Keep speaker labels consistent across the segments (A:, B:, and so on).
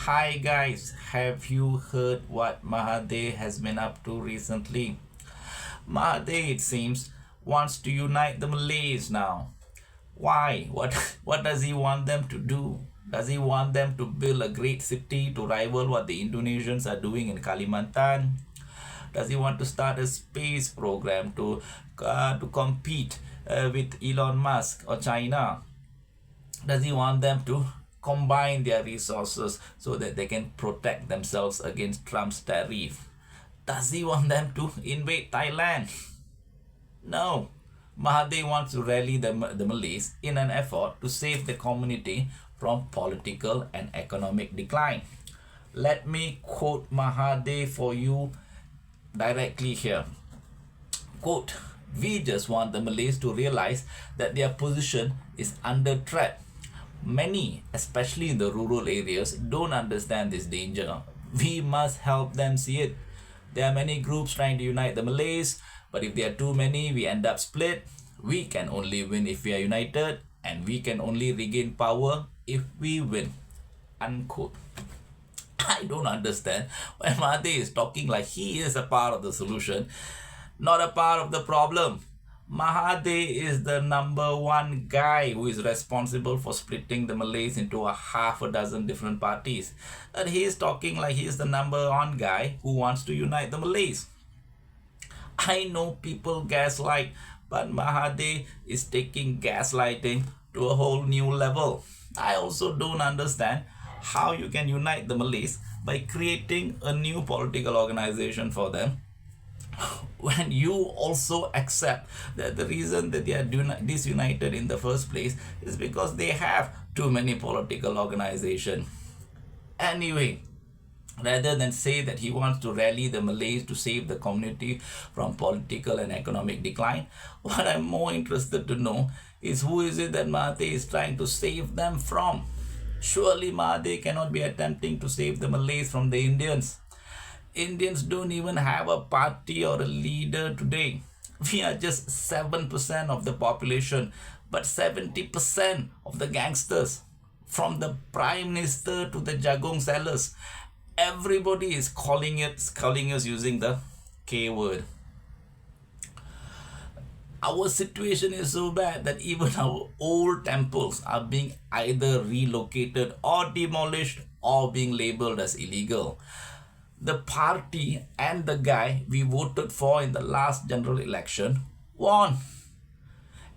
A: Hi guys, have you heard what Mahathir has been up to recently? Mahathir, it seems, wants to unite the Malays now. Why? What does he want them to do? Does he want them to build a great city to rival what the Indonesians are doing in Kalimantan? Does he want to start a space program to compete with Elon Musk or China? Does he want them to combine their resources so that they can protect themselves against Trump's tariff? Does he want them to invade Thailand? No. Mahathir wants to rally the Malays in an effort to save the community from political and economic decline. Let me quote Mahathir for you directly here. Quote, "We just want the Malays to realize that their position is under threat. Many, especially in the rural areas, don't understand this danger. We must help them see it. There are many groups trying to unite the Malays, but if there are too many, we end up split. We can only win if we are united, and we can only regain power if we win." Unquote. I don't understand why Mahathir is talking like he is a part of the solution, not a part of the problem. Mahathir is the number one guy who is responsible for splitting the Malays into a half a dozen different parties. And he is talking like he is the number one guy who wants to unite the Malays. I know people gaslight, but Mahathir is taking gaslighting to a whole new level. I also don't understand how you can unite the Malays by creating a new political organization for them when you also accept that the reason that they are disunited in the first place is because they have too many political organizations. Anyway, rather than say that he wants to rally the Malays to save the community from political and economic decline, what I'm more interested to know is who is it that Mahathir is trying to save them from. Surely Mahathir cannot be attempting to save the Malays from the Indians. Indians don't even have a party or a leader today. We are just 7% of the population, but 70% of the gangsters. From the Prime Minister to the Jagung sellers, everybody is calling us using the K word. Our situation is so bad that even our old temples are being either relocated or demolished or being labeled as illegal. The party and the guy we voted for in the last general election won.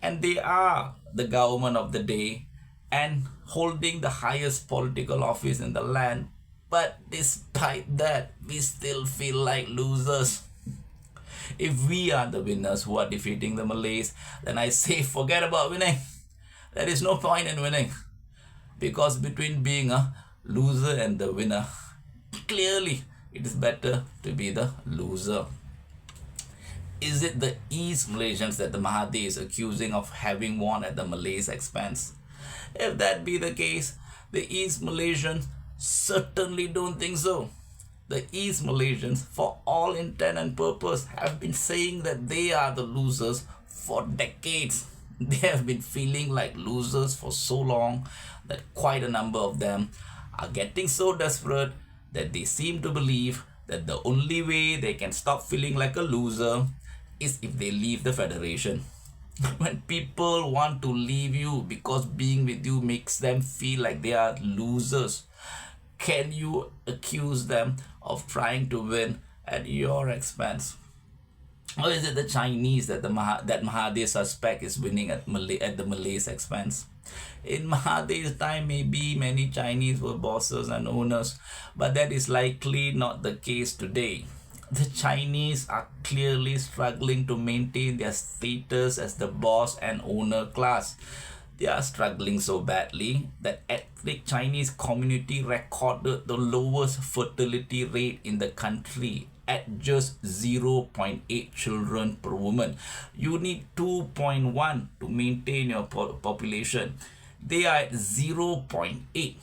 A: And they are the government of the day and holding the highest political office in the land. But despite that, we still feel like losers. If we are the winners who are defeating the Malays, then I say forget about winning. There is no point in winning. Because between being a loser and the winner, clearly it is better to be the loser. Is it the East Malaysians that the Mahathir is accusing of having won at the Malays' expense? If that be the case, the East Malaysians certainly don't think so. The East Malaysians, for all intent and purpose, have been saying that they are the losers for decades. They have been feeling like losers for so long that quite a number of them are getting so desperate that they seem to believe that the only way they can stop feeling like a loser is if they leave the Federation. When people want to leave you because being with you makes them feel like they are losers, can you accuse them of trying to win at your expense? Or is it the Chinese that Mahathir suspect is winning at the Malays' expense? In Mahathir's time, maybe many Chinese were bosses and owners, but that is likely not the case today. The Chinese are clearly struggling to maintain their status as the boss and owner class. They are struggling so badly that ethnic Chinese community recorded the lowest fertility rate in the country at just 0.8 children per woman. You need 2.1 to maintain your population. They are at 0.8.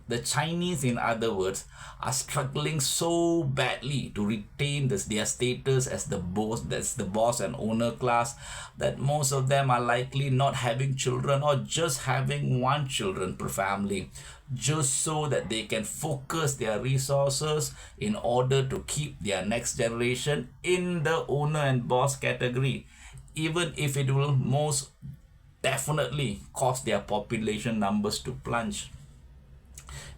A: The Chinese, in other words, are struggling so badly to retain their status as the boss and owner class, that most of them are likely not having children or just having one children per family, just so that they can focus their resources in order to keep their next generation in the owner and boss category, even if it will most definitely cause their population numbers to plunge.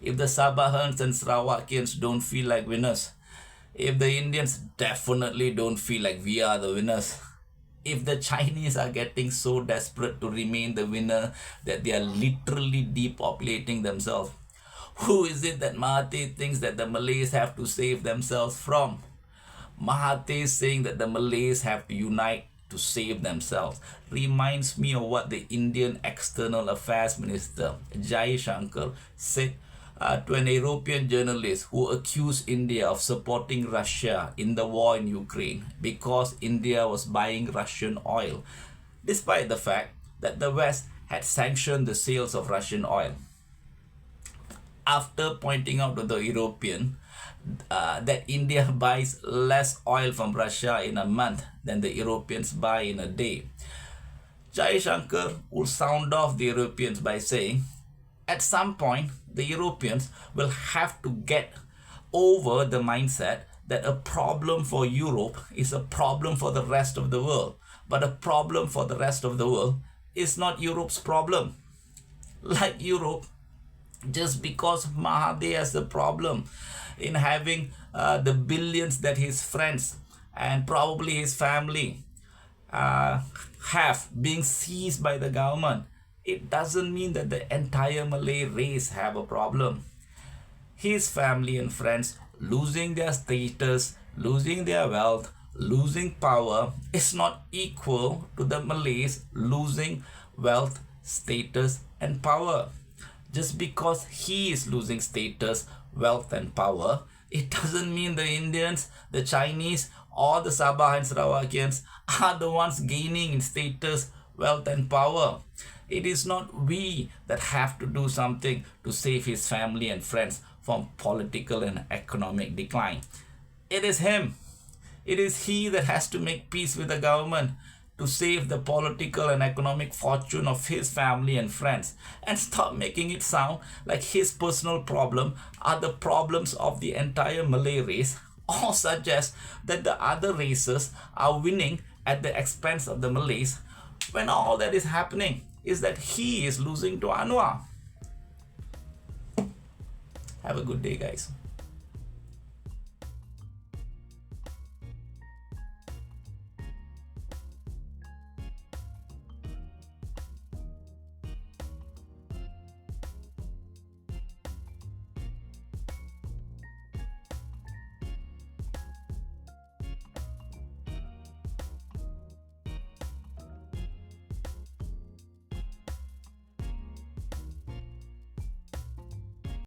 A: If the Sabahans and Sarawakians don't feel like winners, if the Indians definitely don't feel like we are the winners, if the Chinese are getting so desperate to remain the winner that they are literally depopulating themselves, who is it that Mahathir thinks that the Malays have to save themselves from? Mahathir is saying that the Malays have to unite to save themselves. Reminds me of what the Indian External Affairs Minister Jai Shankar said to an European journalist who accused India of supporting Russia in the war in Ukraine because India was buying Russian oil, despite the fact that the West had sanctioned the sales of Russian oil. After pointing out to the European that India buys less oil from Russia in a month than the Europeans buy in a day, Jai Shankar will sound off the Europeans by saying, at some point, the Europeans will have to get over the mindset that a problem for Europe is a problem for the rest of the world, but a problem for the rest of the world is not Europe's problem. Like Europe, just because Mahathir has a problem in having the billions that his friends and probably his family have being seized by the government, it doesn't mean that the entire Malay race have a problem. His family and friends losing their status, losing their wealth, losing power is not equal to the Malays losing wealth, status and power. Just because he is losing status, wealth and power, it doesn't mean the Indians, the Chinese or the Sabah and Sarawakians are the ones gaining in status, wealth and power. It is not we that have to do something to save his family and friends from political and economic decline. It is him. It is he that has to make peace with the government to save the political and economic fortune of his family and friends, and stop making it sound like his personal problem are the problems of the entire Malay race, or suggest that the other races are winning at the expense of the Malays, when all that is happening is that he is losing to Anwar. Have a good day, guys.